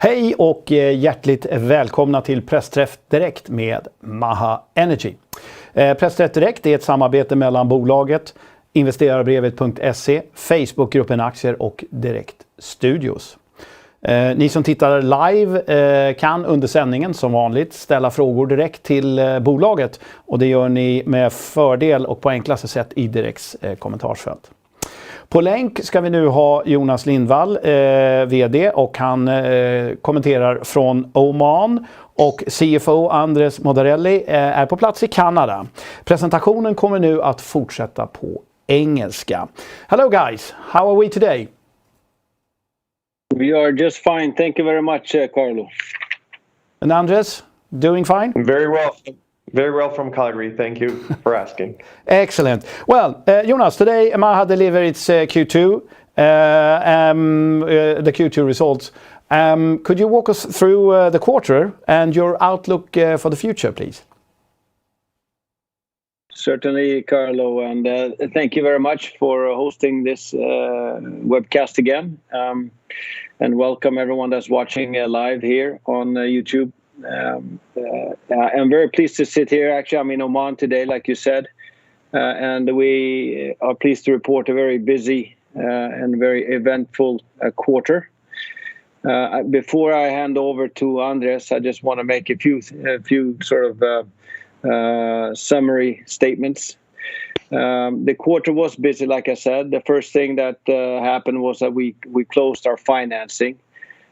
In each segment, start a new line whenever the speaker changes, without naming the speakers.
Hej och hjärtligt välkomna till Pressträff Direkt med Maha Energy. Pressträff Direkt är ett samarbete mellan bolaget, investerarbrevet.se, Facebookgruppen Aktier och Direkt Studios. Ni som tittar live kan under sändningen som vanligt ställa frågor direkt till bolaget, och det gör ni med fördel och på enklaste sätt i Direkts kommentarsfält. På länk ska vi nu ha Jonas Lindvall, vd, och han kommenterar från Oman, och CFO Andres Moderelli är på plats i Kanada. Presentationen kommer nu att fortsätta på engelska. Hello guys, how are we today?
We are just fine. Thank you very much, Carlo.
And Andres, doing fine?
Very well. Very well from Calgary. Thank you for asking.
Excellent. Well, Jonas, today Maha delivered its Q2, the Q2 results. Could you walk us through the quarter and your outlook for the future, please?
Certainly, Carlo, and thank you very much for hosting this webcast again. And welcome everyone that's watching live here on YouTube. I'm very pleased to sit here. Actually, I'm in Oman today, like you said, and we are pleased to report a very busy and very eventful quarter. Before I hand over to Andres, I just want to make a few sort of summary statements. The quarter was busy, like I said. The first thing that happened was that we closed our financing,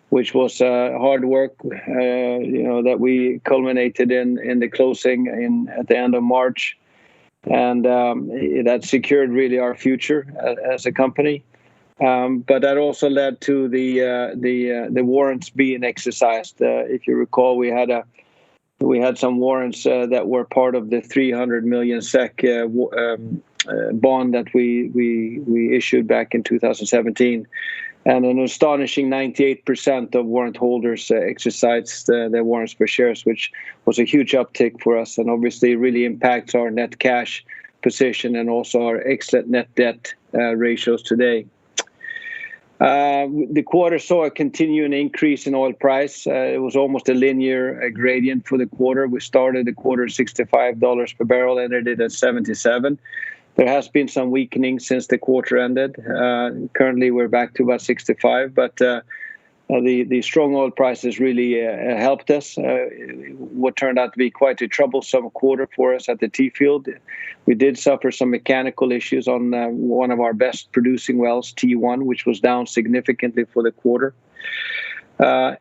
which was hard work, that we culminated in the closing at the end of March, and that secured really our future as a company. But that also led to the warrants being exercised. If you recall, we had some warrants that were part of the 300 million SEK bond that we issued back in 2017. And an astonishing 98% of warrant holders exercised their warrants per shares, which was a huge uptick for us, and obviously really impacts our net cash position and also our excellent net debt ratios today. The quarter saw a continuing increase in oil price. It was almost a linear gradient for the quarter. We started the quarter at $65 per barrel, ended it at 77. There has been some weakening since the quarter ended. Currently, we're back to about 65, but the strong oil prices really helped us. What turned out to be quite a troublesome quarter for us at the T field. We did suffer some mechanical issues on one of our best producing wells, T1, which was down significantly for the quarter.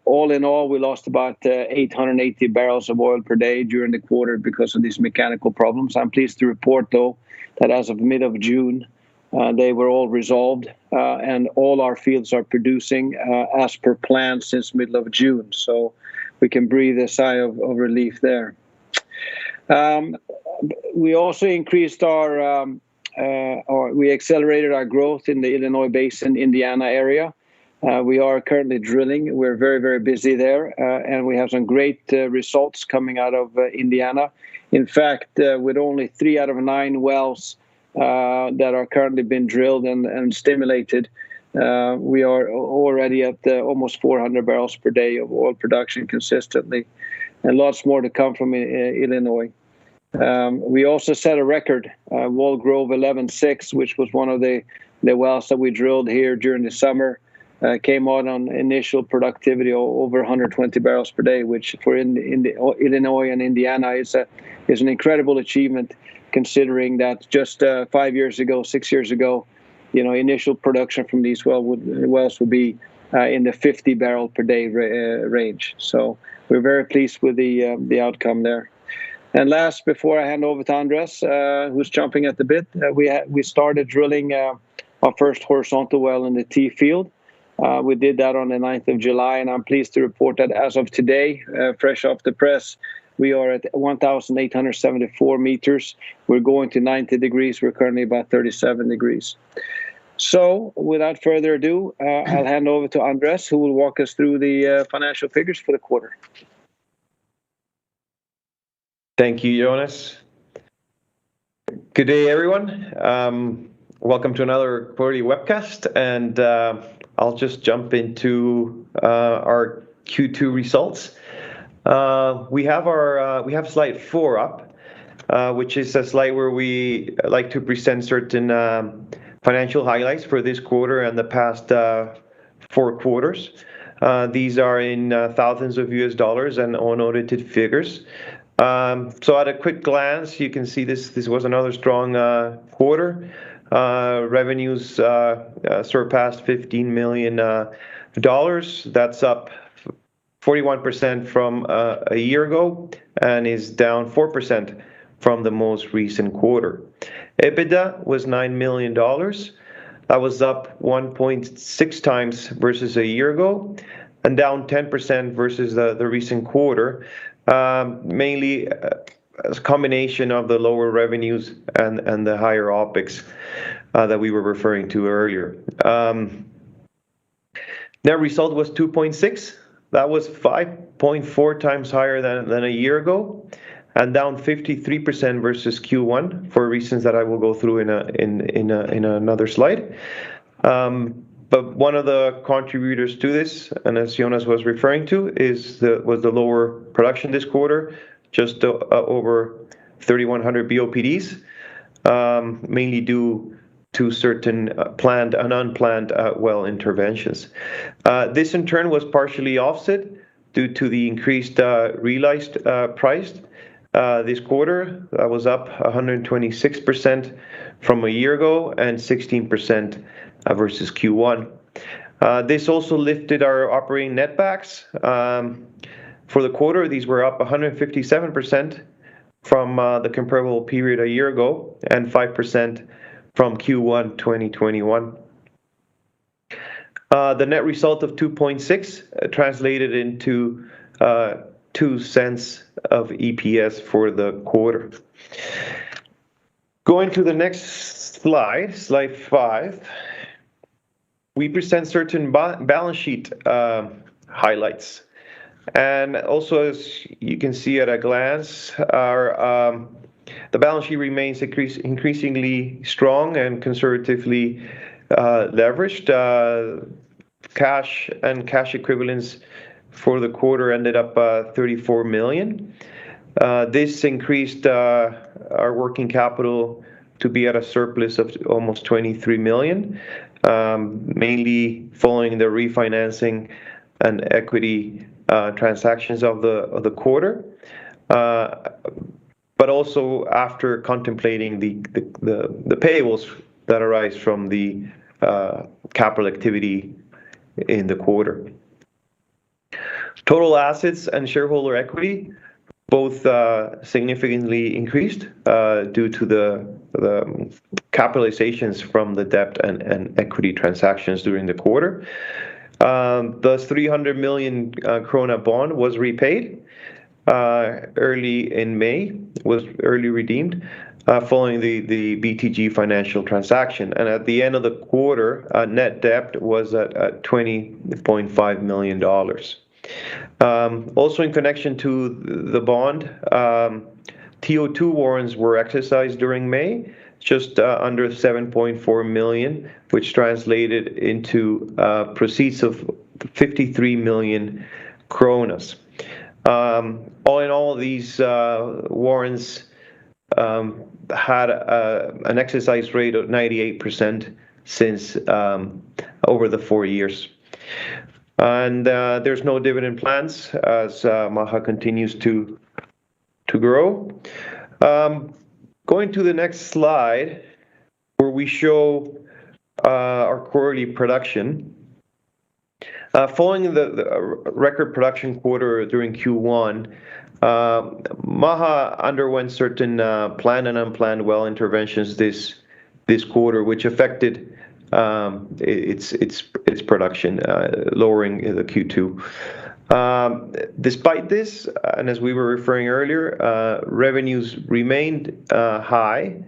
All in all, we lost about 880 barrels of oil per day during the quarter because of these mechanical problems. I'm pleased to report, though, that as of mid of June, they were all resolved, and all our fields are producing as per plan since middle of June. So we can breathe a sigh of relief there. We also increased we accelerated our growth in the Illinois Basin, Indiana area. We are currently drilling. We're very, very busy there, and we have some great results coming out of Indiana. In fact, with only 3 out of 9 wells that are currently been drilled and stimulated, we are already at almost 400 barrels per day of oil production consistently, and lots more to come from Illinois. We also set a record, Wall Grove 11-6, which was one of the wells that we drilled here during the summer. Came out on initial productivity of over 120 barrels per day, which for Illinois and Indiana is an incredible achievement, considering that just 6 years ago, initial production from these wells would be in the 50 barrel per day range. So we're very pleased with the outcome there. And last, before I hand over to Andres, who's chomping at the bit, we started drilling our first horizontal well in the T field. We did that on the 9th of July, and I'm pleased to report that as of today, fresh off the press, we are at 1,874 meters. We're going to 90 degrees. We're currently about 37 degrees. So without further ado, I'll hand over to Andres, who will walk us through the financial figures for the quarter.
Thank you, Jonas. Good day, everyone. Welcome to another quarterly webcast, and I'll just jump into our Q2 results. We have slide 4 up, which is a slide where we like to present certain financial highlights for this quarter and the past 4 quarters. These are in thousands of US dollars and unaudited figures. So at a quick glance, you can see this was another strong quarter. Revenues surpassed $15 million. That's up 41% from a year ago and is down 4% from the most recent quarter. EBITDA was $9 million. That was up 1.6 times versus a year ago and down 10% versus the recent quarter, mainly as a combination of the lower revenues and the higher OPEX that we were referring to earlier. Net result was 2.6. That was 5.4 times higher than a year ago and down 53% versus Q1 for reasons that I will go through in another slide. But one of the contributors to this, and as Jonas was referring to, was the lower production this quarter, just over 3,100 BOPDs, mainly due to certain planned and unplanned well interventions. This in turn was partially offset due to the increased realized price. This quarter that was up 126% from a year ago and 16% versus Q1. This also lifted our operating netbacks. For the quarter, these were up 157% from the comparable period a year ago and 5% from Q1 2021. The net result of 2.6 translated into 2 cents of EPS for the quarter. Going to the next slide 5, we present certain balance sheet highlights. And also, as you can see at a glance, the balance sheet remains increasingly strong and conservatively leveraged. Cash and cash equivalents for the quarter ended up 34 million. This increased our working capital to be at a surplus of almost 23 million, mainly following the refinancing and equity transactions of the quarter, but also after contemplating the payables that arise from the capital activity in the quarter. Total assets and shareholder equity both significantly increased due to the capitalizations from the debt and equity transactions during the quarter. The 300 million krona bond was repaid early in May, was early redeemed following the BTG financial transaction. And at the end of the quarter, net debt was at $20.5 million. Also in connection to the bond, TO2 warrants were exercised during May, just under 7.4 million, which translated into proceeds of 53 million kronas. All in all, these warrants had an exercise rate of 98% since over the 4 years. And there's no dividend plans as Maha continues to grow. Going to the next slide, where we show our quarterly production. Following the record production quarter during Q1, Maha underwent certain planned and unplanned well interventions this quarter, which affected its production, lowering the Q2. Despite this, and as we were referring earlier, revenues remained high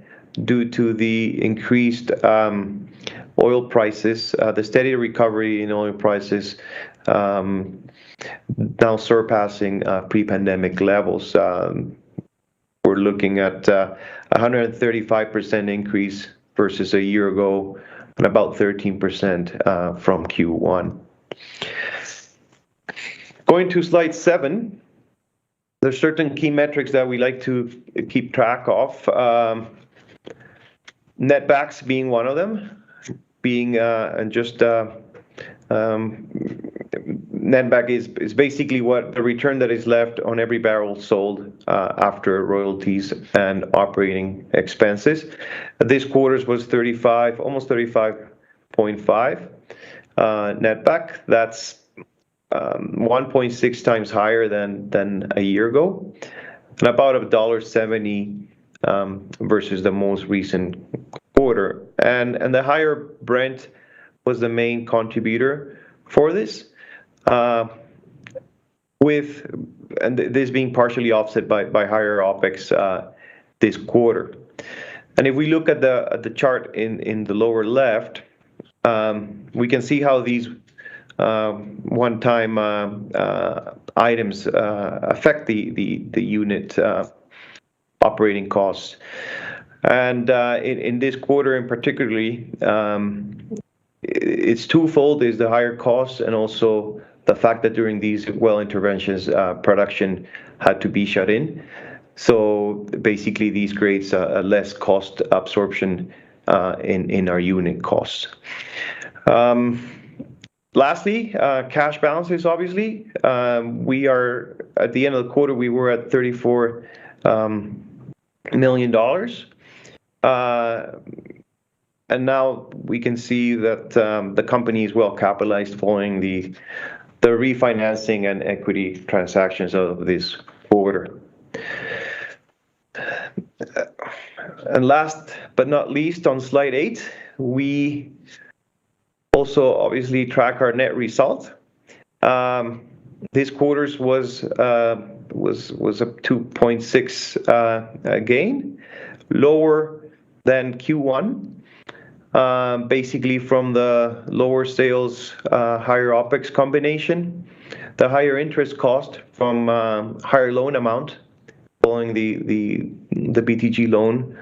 due to the increased oil prices, the steady recovery in oil prices, now surpassing pre-pandemic levels. we're looking at 135% increase versus a year ago, and about 13% from Q1. Going to slide 7, there's certain key metrics that we like to keep track of. Netbacks being one of them, being netback is basically what the return that is left on every barrel sold after royalties and operating expenses. This quarter's was 35, almost 35.5 netback. That's 1.6 times higher than a year ago, and about $1.70 versus the most recent quarter. And the higher Brent was the main contributor for this, this being partially offset by higher OPEX this quarter. And if we look at the chart in the lower left, we can see how these one-time items affect the unit operating costs. And in this quarter in particularly, it's twofold: is the higher costs and also the fact that during these well interventions, production had to be shut in. So basically, these creates a less cost absorption in our unit costs. Lastly, cash balances. Obviously, we are at the end of the quarter. We were at $34 million. And now we can see that the company is well capitalized following the refinancing and equity transactions of this quarter. And last but not least, on slide 8, we also obviously track our net result. This quarter's was a 2.6 gain, lower than Q1. Basically from the lower sales, higher OPEX combination, the higher interest cost from higher loan amount following the BTG loan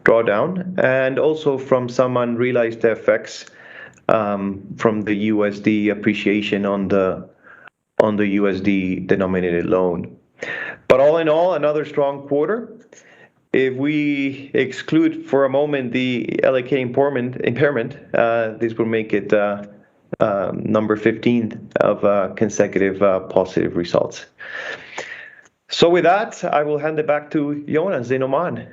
drawdown, and also from some unrealized FX from the USD appreciation on the USD denominated loan. But all in all, another strong quarter. If we exclude for a moment the LAK impairment, this will make it number 15 of consecutive positive results. So with that, I will hand it back to Jonas in Oman.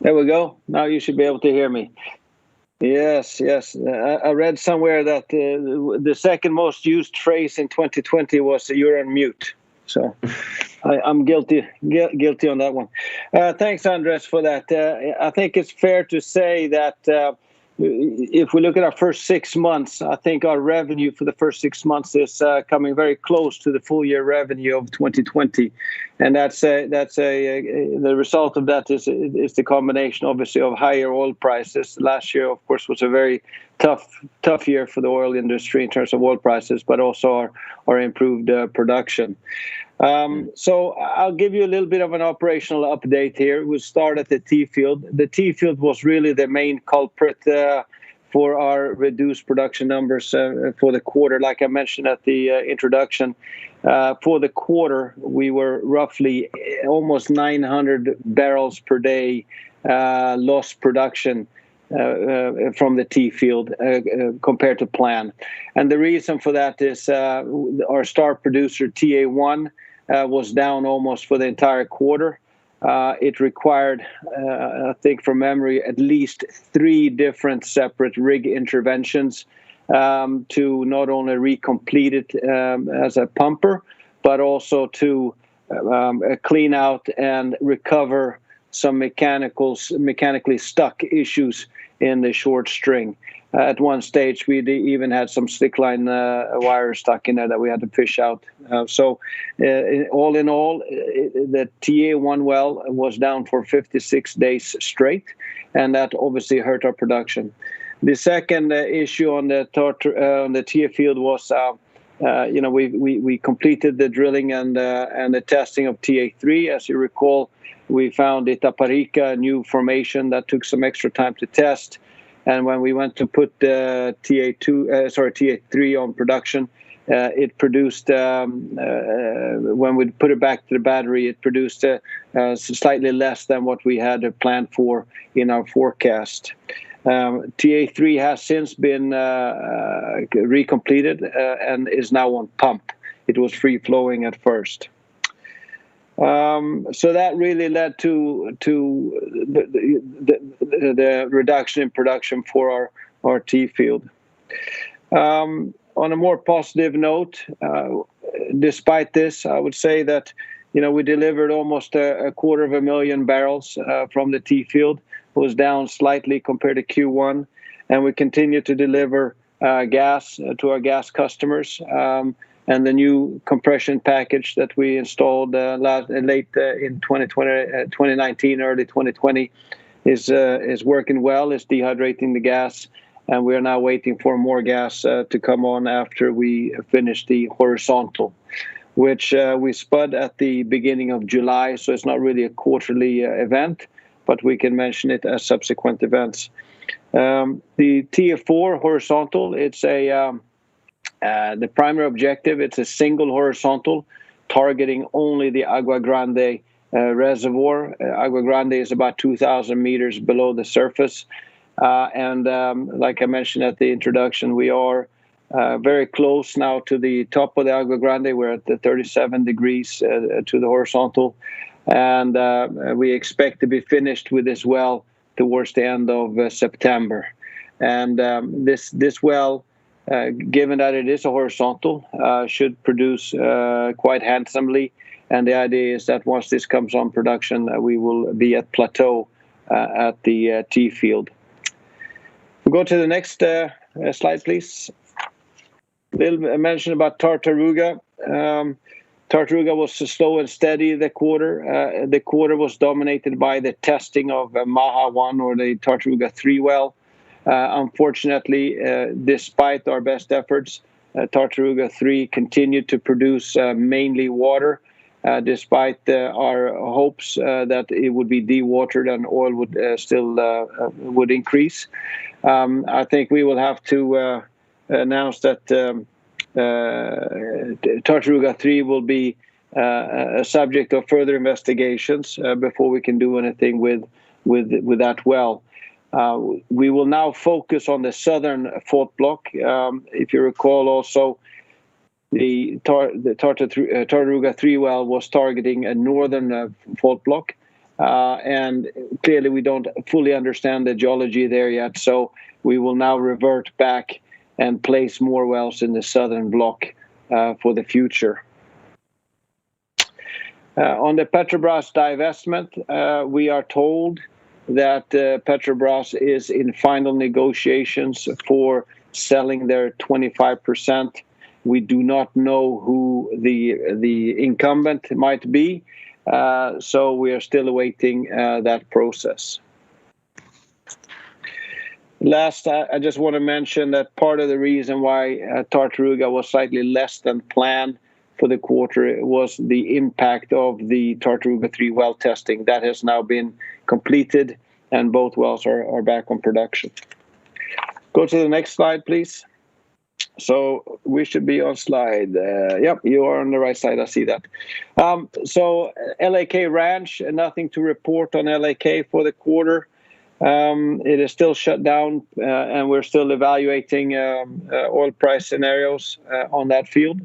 There we go. Now you should be able to hear me. Yes. I read somewhere that the second most used phrase in 2020 was "you're on mute." So I'm guilty on that one. Thanks, Andres, for that. I think it's fair to say that if we look at our first 6 months, I think our revenue for the first 6 months is coming very close to the full year revenue of 2020, and the result of that is the combination, obviously, of higher oil prices. Last year, of course, was a very tough year for the oil industry in terms of oil prices, but also our improved production. So I'll give you a little bit of an operational update here. We'll start at the T field. The T field was really the main culprit for our reduced production numbers for the quarter. Like I mentioned at the introduction, for the quarter, we were roughly almost 900 barrels per day lost production from the T field compared to plan. And the reason for that is our star producer, TA1, was down almost for the entire quarter. It required, I think from memory, at least 3 different separate rig interventions to not only recomplete it as a pumper, but also to clean out and recover some mechanically stuck issues in the short string. At one stage, we even had some stickline wire stuck in there that we had to fish out. All in all, the TA1 well was down for 56 days straight, and that obviously hurt our production. The second issue on the TA field was, we completed the drilling and the testing of TA3. As you recall, we found Itaparica, a new formation that took some extra time to test. And when we went to put the TA3 on production, it produced, when we put it back to the battery, it produced slightly less than what we had planned for in our forecast. TA3 has since been recompleted and is now on pump. It was free flowing at first. So that really led to the reduction in production for our T field. On a more positive note, despite this, I would say that we delivered almost a 250,000 barrels from the T field. It was down slightly compared to Q1, and we continue to deliver gas to our gas customers. And the new compression package that we installed late in 2019, early 2020, is working well. It's dehydrating the gas, and we are now waiting for more gas to come on after we finish the horizontal, which we spud at the beginning of July. So it's not really a quarterly event, but we can mention it as subsequent events. The TF4 horizontal, it's the primary objective, it's a single horizontal targeting only the Agua Grande reservoir. Agua Grande is about 2,000 meters below the surface. And like I mentioned at the introduction, we are very close now to the top of the Agua Grande. We're at the 37 degrees to the horizontal. And we expect to be finished with this well towards the end of September. And this well, given that it is a horizontal, should produce quite handsomely. And the idea is that once this comes on production, we will be at plateau at the T field. We'll go to the next slide, please. A little mention about Tartaruga. Tartaruga was slow and steady the quarter. The quarter was dominated by the testing of Maha 1 or the Tartaruga 3 well. Unfortunately, despite our best efforts, Tartaruga 3 continued to produce mainly water, despite our hopes that it would be dewatered and oil would still would increase. I think we will have to announce that Tartaruga 3 will be a subject of further investigations before we can do anything with that well. We will now focus on the southern fault block. If you recall, also the Tartaruga 3 well was targeting a northern fault block, and clearly we don't fully understand the geology there yet. So we will now revert back and place more wells in the southern block for the future. On the Petrobras divestment, we are told that Petrobras is in final negotiations for selling their 25%. We do not know who the incumbent might be, so we are still awaiting that process. Last, I just want to mention that part of the reason why Tartaruga was slightly less than planned for the quarter was the impact of the Tartaruga 3 well testing. That has now been completed, and both wells are back on production. Go to the next slide, please. So we should be on slide. Yep, you are on the right side. I see that. So LAK Ranch, nothing to report on LAK for the quarter. It is still shut down, and we're still evaluating oil price scenarios on that field.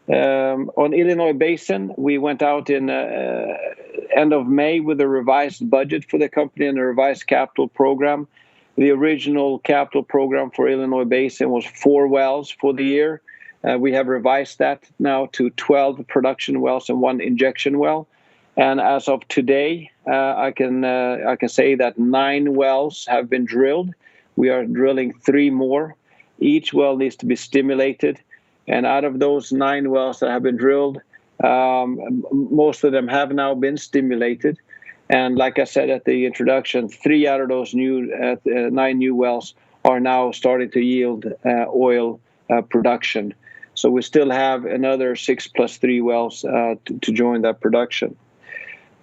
On Illinois Basin, we went out in end of May with a revised budget for the company and a revised capital program. The original capital program for Illinois Basin was 4 wells for the year. We have revised that now to 12 production wells and 1 injection well. And as of today, I can say that 9 wells have been drilled We are drilling 3 more. Each well needs to be stimulated. And out of those 9 wells that have been drilled, most of them have now been stimulated. And like I said at the introduction, 3 out of those 9 new wells are now starting to yield oil production. So we still have another 6 plus 3 wells to join that production.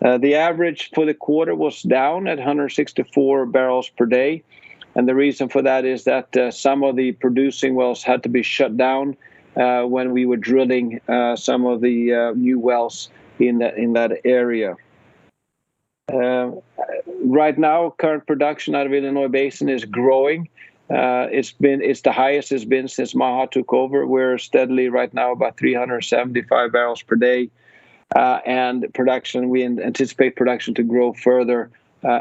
The average for the quarter was down at 164 barrels per day. And the reason for that is that some of the producing wells had to be shut down when we were drilling some of the new wells in that area. Right now, current production out of Illinois Basin is growing. It's the highest it's been since Maha took over. We're steadily right now about 375 barrels per day, and production. We anticipate production to grow further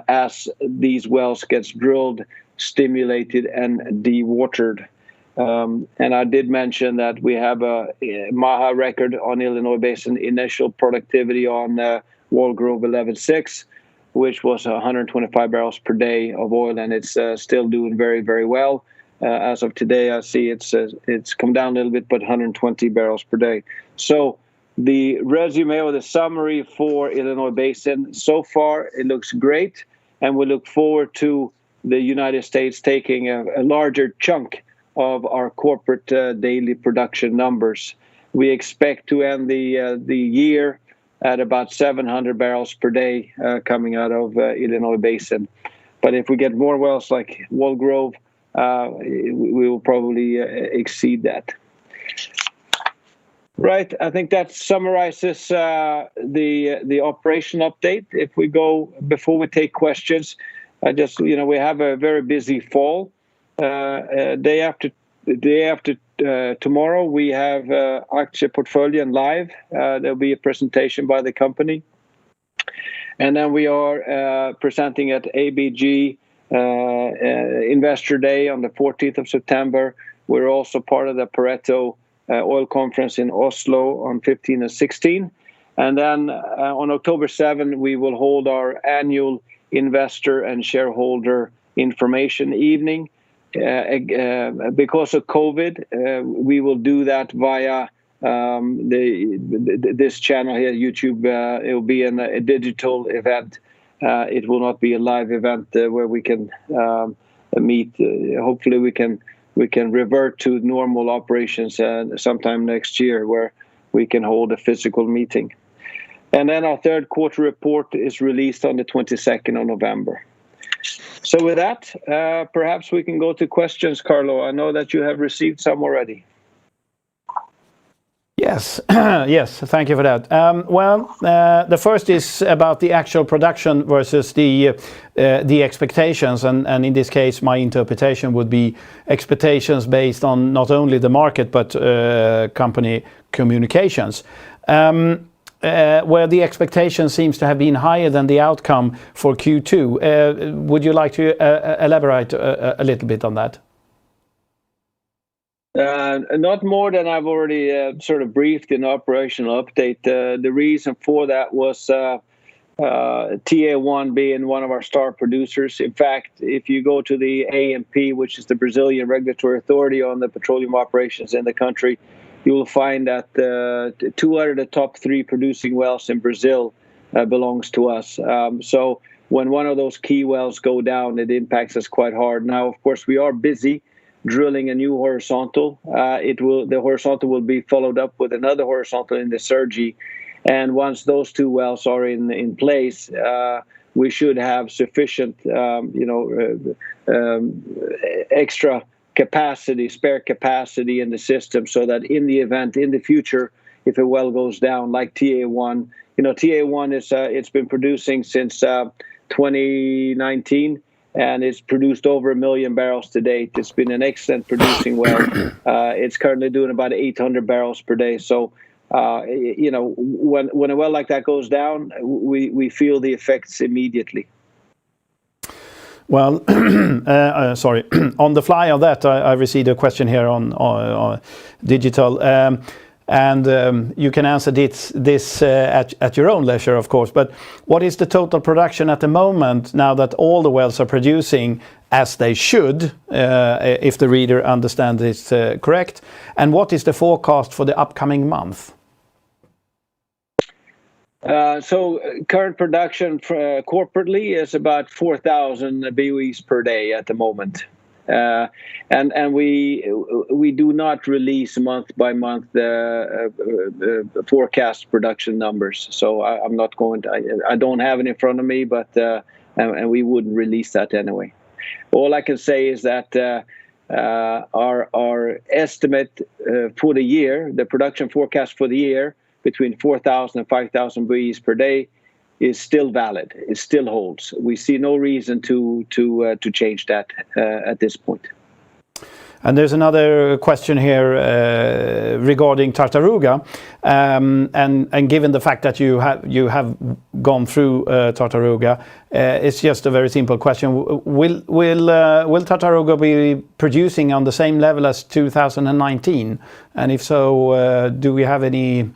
as these wells gets drilled, stimulated, and dewatered. And I did mention that we have a Maha record on Illinois Basin initial productivity on Wallgrove 11-6, which was 125 barrels per day of oil, and it's still doing very, very well. As of today, I see it's come down a little bit, but 120 barrels per day. So the resume or the summary for Illinois Basin, so far it looks great, and we look forward to the United States taking a larger chunk of our corporate daily production numbers. We expect to end the year at about 700 barrels per day coming out of Illinois Basin. But if we get more wells like Wallgrove, we will probably exceed that. Right, I think that summarizes the operation update. If we go, before we take questions, we have a very busy fall. Day after tomorrow, we have Aktieportföljen live. There'll be a presentation by the company. And then we are presenting at ABG Investor Day on the 14th of September. We're also part of the Pareto Oil Conference in Oslo on 15 and 16. And then on October 7, we will hold our annual investor and shareholder information evening. Because of COVID, we will do that via this channel here, YouTube. It will be a digital event. It will not be a live event where we can meet. Hopefully, we can revert to normal operations sometime next year, where we can hold a physical meeting. And then our third quarter report is released on the 22nd of November. So with that, perhaps we can go to questions, Carlo. I know that you have received some already.
Yes, yes, thank you for that. The first is about the actual production versus the expectations, and in this case, my interpretation would be expectations based on not only the market but company communications. Where the expectation seems to have been higher than the outcome for Q2. Would you like to elaborate a little bit on that?
Not more than I've already sort of briefed in the operational update. The reason for that was TA1 being one of our star producers. In fact, if you go to the ANP, which is the Brazilian regulatory authority on the petroleum operations in the country, you will find that 2 out of the top 3 producing wells in Brazil belongs to us. So when one of those key wells go down, it impacts us quite hard. Now, of course, we are busy drilling a new horizontal. The horizontal will be followed up with another horizontal in the Sergi. And once those 2 wells are in place, we should have sufficient, extra capacity, spare capacity in the system, so that in the event, in the future, if a well goes down, like TA1, TA1 is it's been producing since 2019, and it's produced over 1 million barrels to date. It's been an excellent producing well. It's currently doing about 800 barrels per day. So, when a well like that goes down, we feel the effects immediately.
Well, sorry. On the fly of that, I received a question here on digital, and you can answer this at your own leisure, of course. But what is the total production at the moment now that all the wells are producing, as they should, if the reader understands this correct? And what is the forecast for the upcoming month?
So current production corporately is about 4,000 BOEs per day at the moment. And we do not release month by month the forecast production numbers. So I'm not going to, I don't have it in front of me, but and we wouldn't release that anyway. All I can say is that our estimate for the year, the production forecast for the year, between 4,000 and 5,000 BOEs per day, is still valid. It still holds. We see no reason to change that at this point.
And there's another question here regarding Tartaruga, and given the fact that you have gone through Tartaruga, it's just a very simple question. Will Tartaruga be producing on the same level as 2019? And if so, do we have any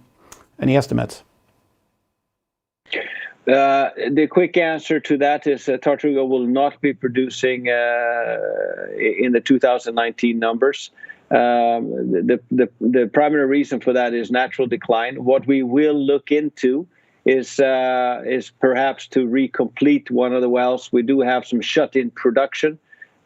estimates?
The quick answer to that is Tartaruga will not be producing in the 2019 numbers. The primary reason for that is natural decline. What we will look into is perhaps to recomplete one of the wells. We do have some shut-in production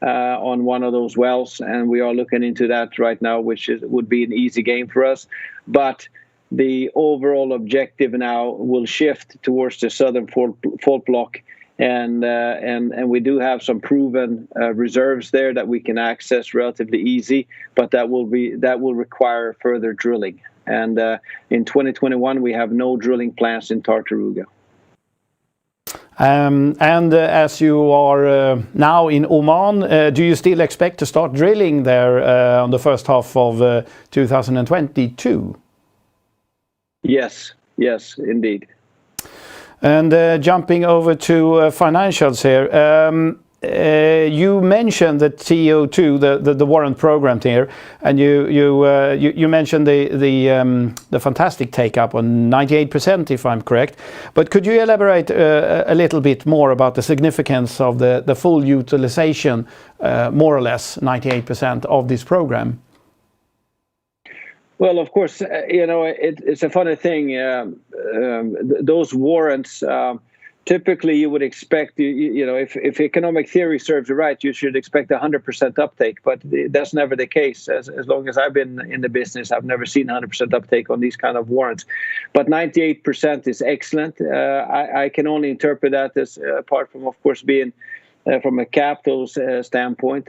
on one of those wells, and we are looking into that right now, which would be an easy game for us. But the overall objective now will shift towards the southern fault block, and we do have some proven reserves there that we can access relatively easy, but that will require further drilling. And in 2021 we have no drilling plans in Tartaruga.
And as you are now in Oman, do you still expect to start drilling there on the first half of 2022?
Yes, indeed.
And jumping over to financials here, you mentioned the TO2, the warrant program here, and you mentioned the fantastic take up on 98%, if I'm correct. But could you elaborate a little bit more about the significance of the full utilization, more or less 98% of this program?
Well, of course, it's a funny thing. Those warrants, typically you would expect, if economic theory serves you right, you should expect 100% uptake. But that's never the case. As long as I've been in the business, I've never seen 100% uptake on these kind of warrants. But 98% is excellent. I can only interpret that as, apart from, of course, being from a capital standpoint,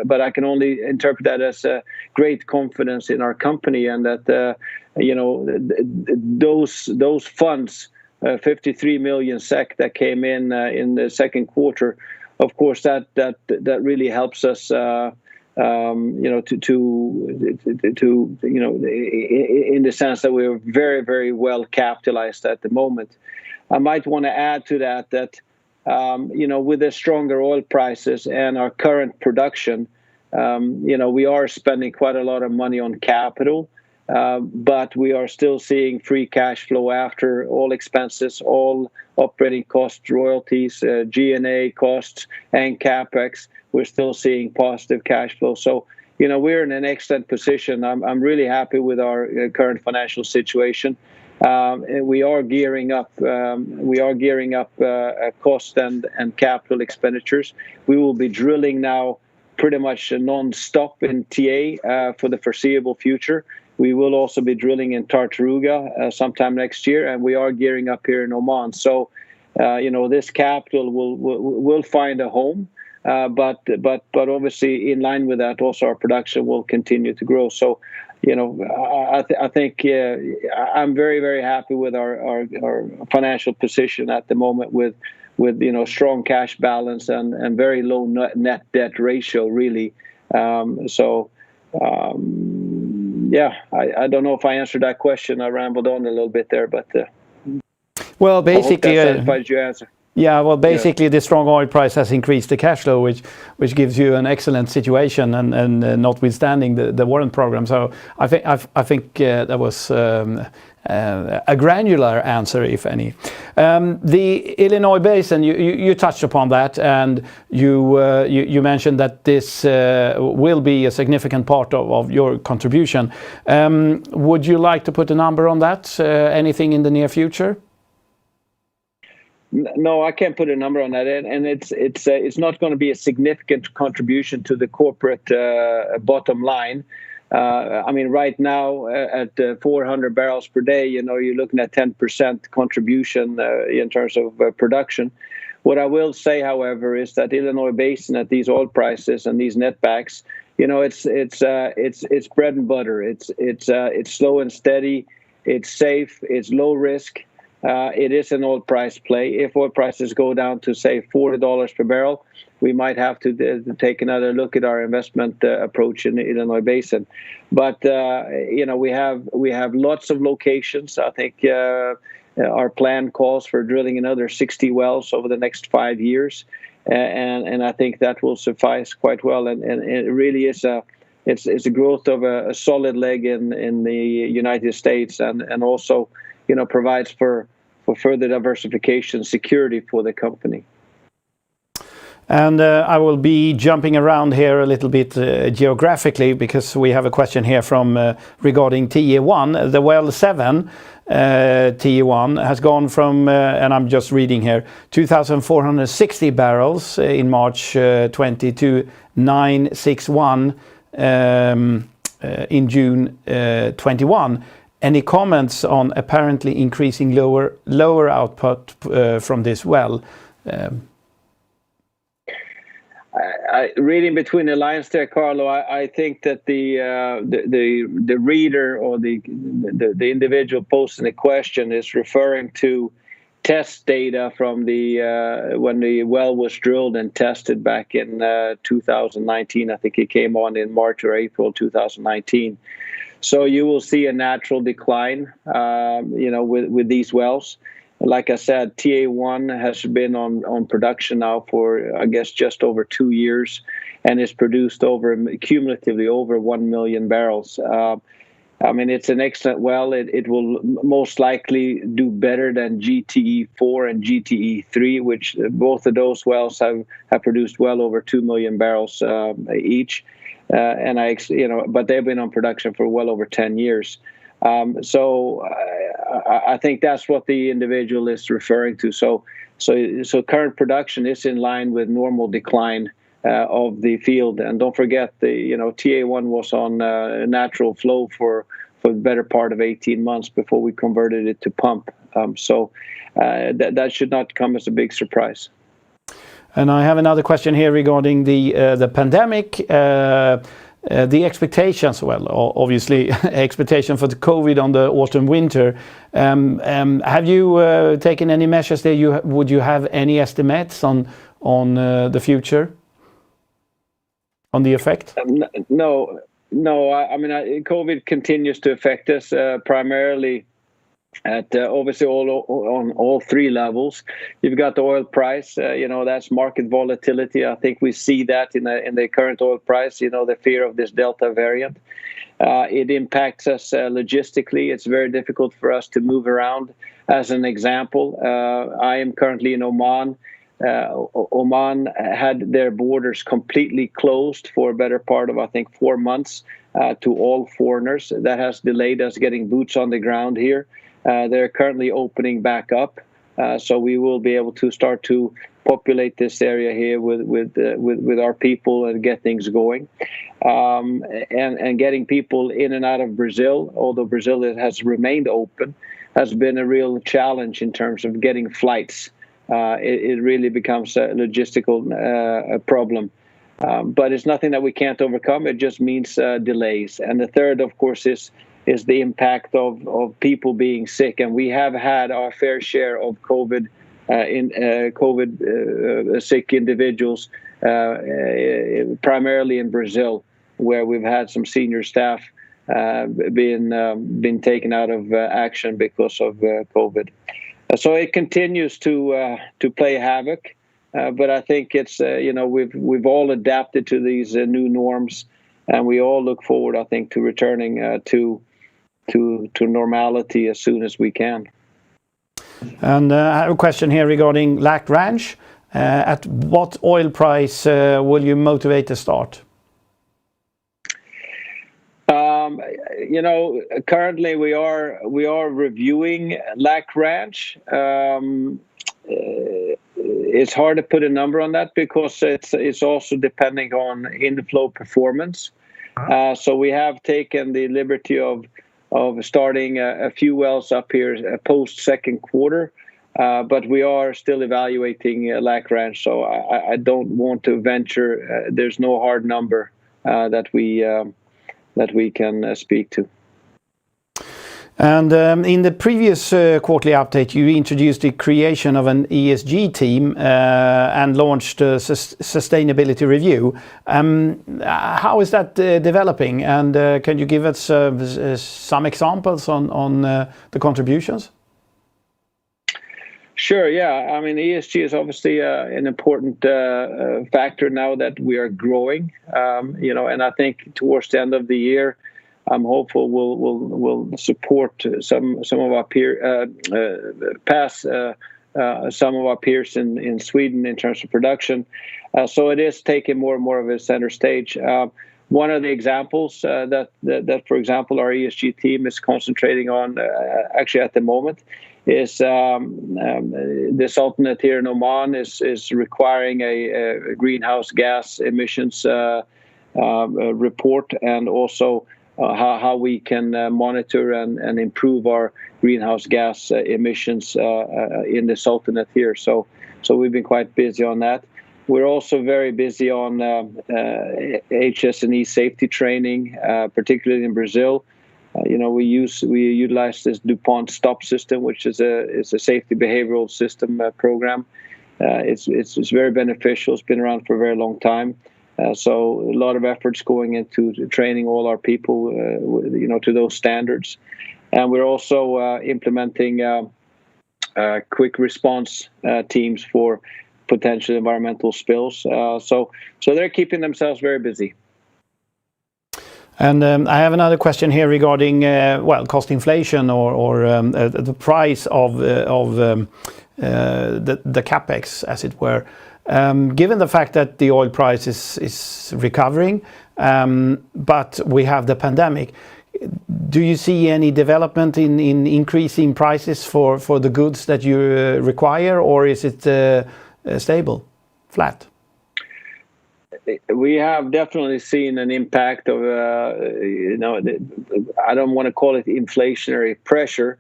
but I can only interpret that as great confidence in our company, and that those funds, 53 million SEK that came in the second quarter, of course that really helps us in the sense that we're very, very well capitalized at the moment. I might want to add to that with the stronger oil prices and our current production, we are spending quite a lot of money on capital, but we are still seeing free cash flow after all expenses, all operating costs, royalties, G&A costs, and capex. We're still seeing positive cash flow. So, we're in an excellent position. I'm really happy with our current financial situation. We are gearing up. Cost and capital expenditures. We will be drilling now pretty much non-stop in TA for the foreseeable future. We will also be drilling in Tartaruga sometime next year, and we are gearing up here in Oman. So, this capital will find a home, but obviously in line with that, also our production will continue to grow. So, I think I'm very, very happy with our financial position at the moment, with strong cash balance and very low net debt ratio, really. I don't know if I answered that question. I rambled on a little bit there, but
well, basically,
I hope that satisfies your answer.
Yeah, well, basically the strong oil price has increased the cash flow, which gives you the strong oil price has increased the cash flow, which gives you an excellent situation, and notwithstanding the warrant program. So I think that was a granular answer, if any. The Illinois Basin, you touched upon that, and you mentioned that this will be a significant part of your contribution. Would you like to put a number on that? Anything in the near future?
No, I can't put a number on that, and it's not going to be a significant contribution to the corporate bottom line. I mean, right now at 400 barrels per day, you're looking at 10% contribution in terms of production. What I will say, however, is that Illinois Basin at these oil prices and these netbacks, it's bread and butter. It's slow and steady. It's safe. It's low risk. It is an oil price play. If oil prices go down to, say, $40 per barrel, we might have to take another look at our investment approach in the Illinois Basin. But we have lots of locations. I think our plan calls for drilling another 60 wells over the next 5 years, and I think that will suffice quite well. And it really is it's a growth of a solid leg in the United States, and also provides for further diversification security for the company.
And I will be jumping around here a little bit geographically, because we have a question here from regarding TE1. The well 7 TE1 has gone from, and I'm just reading here, 2,460 barrels in March 20 to 961 in June 21. Any comments on apparently increasing lower output from this well?
Reading between the lines there, Carlo, I think that the reader or the individual posting the question is referring to test data from when the well was drilled and tested back in 2019. I think it came on in March or April 2019. So you will see a natural decline, with these wells. Like I said, TA1 has been on production now for, I guess, just over 2 years, and has produced cumulatively over 1 million barrels. I mean, it's an excellent well. It will most likely do better than GTE4 and GTE3, which both of those wells have produced well over 2 million barrels each. But they've been on production for well over 10 years. So I think that's what the individual is referring to. So current production is in line with normal decline of the field. And don't forget, TA1 was on natural flow for the better part of 18 months before we converted it to pump. So that should not come as a big surprise.
And I have another question here regarding the pandemic. The expectations, well, obviously, expectation for the COVID on the autumn winter. Have you taken any measures there? Would you have any estimates on the future, on the effect?
No. I mean, COVID continues to affect us primarily at obviously on all three levels. You've got the oil price, that's market volatility. I think we see that in the current oil price, the fear of this Delta variant. It impacts us logistically. It's very difficult for us to move around. As an example, I am currently in Oman. Oman had their borders completely closed for a better part of, I think, 4 months to all foreigners. That has delayed us getting boots on the ground here. They're currently opening back up, so we will be able to start to populate this area here with our people and get things going. And getting people in and out of Brazil, although Brazil has remained open, has been a real challenge in terms of getting flights. It really becomes a logistical problem. But it's nothing that we can't overcome. It just means delays. And the third, of course, is the impact of people being sick. And we have had our fair share of COVID sick individuals, primarily in Brazil, where we've had some senior staff been taken out of action because of COVID. So it continues to play havoc, but I think it's we've all adapted to these new norms, and we all look forward, I think, to returning to normality as soon as we can.
And I have a question here regarding Lac Ranch. At what oil price will you motivate to start?
Currently we are reviewing Lac Ranch. It's hard to put a number on that because it's also depending on inflow performance. So we have taken the liberty of starting a few wells up here post second quarter, but we are still evaluating Lac Ranch. So I don't want to venture. There's no hard number that we can speak to.
And in the previous quarterly update, you introduced the creation of an ESG team and launched a sustainability review. How is that developing? And can you give us some examples on the contributions?
Sure, yeah. I mean, ESG is obviously an important factor now that we are growing. And I think towards the end of the year, I'm hopeful we'll support some of our pass some of our peers in Sweden in terms of production. So it is taking more and more of a center stage. One of the examples that for example our ESG team is concentrating on actually at the moment is the Sultanate here in Oman is requiring a greenhouse gas emissions report, and also how we can monitor and improve our greenhouse gas emissions in the Sultanate here. So we've been quite busy on that. We're also very busy on HS&E safety training, particularly in Brazil. We utilize this DuPont STOP system, which is a safety behavioral system program. It's very beneficial. It's been around for a very long time. So a lot of efforts going into training all our people, to those standards. And we're also implementing quick response teams for potential environmental spills. So they're keeping themselves very busy.
And I have another question here regarding cost inflation or the price of the capex, as it were. Given the fact that the oil price is recovering, but we have the pandemic, do you see any development in increasing prices for the goods that you require, or is it stable, flat?
We have definitely seen an impact of, I don't want to call it inflationary pressure,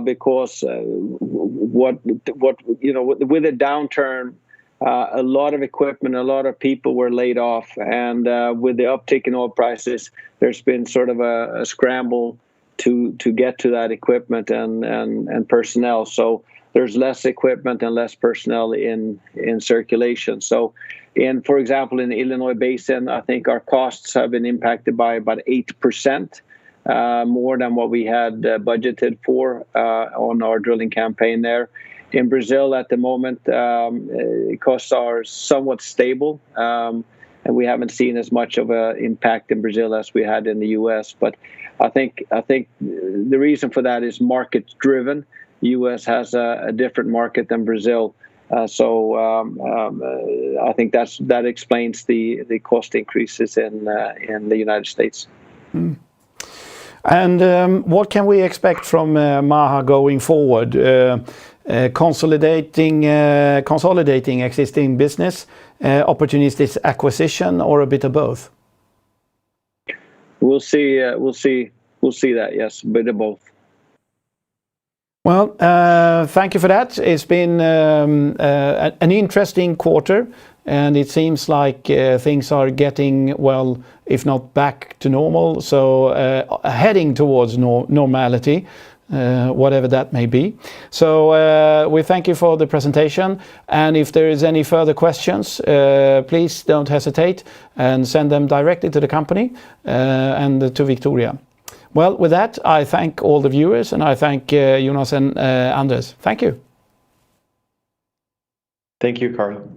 because with a downturn, a lot of equipment, a lot of people were laid off, and with the uptick in oil prices, there's been sort of a scramble to get to that equipment and personnel. So there's less equipment and less personnel in circulation. So, for example, in the Illinois Basin, I think our costs have been impacted by about 8%, more than what we had budgeted for on our drilling campaign there. In Brazil at the moment, costs are somewhat stable, and we haven't seen as much of an impact in Brazil as we had in the U.S. But I think the reason for that is market driven. The U.S. has a different market than Brazil, so I think that explains the cost increases in the United States.
Mm. And what can we expect from Maha going forward? Consolidating existing business, opportunistic acquisition, or a bit of both?
We'll see that. Yes, a bit of both.
Well, thank you for that. It's been an interesting quarter, and it seems like things are getting, well, if not back to normal, so heading towards normality. Whatever that may be. So we thank you for the presentation, and if there is any further questions, please don't hesitate and send them directly to the company and to Victoria. Well, with that, I thank all the viewers, and I thank Jonas and Anders. Thank you.
Thank you, Carl.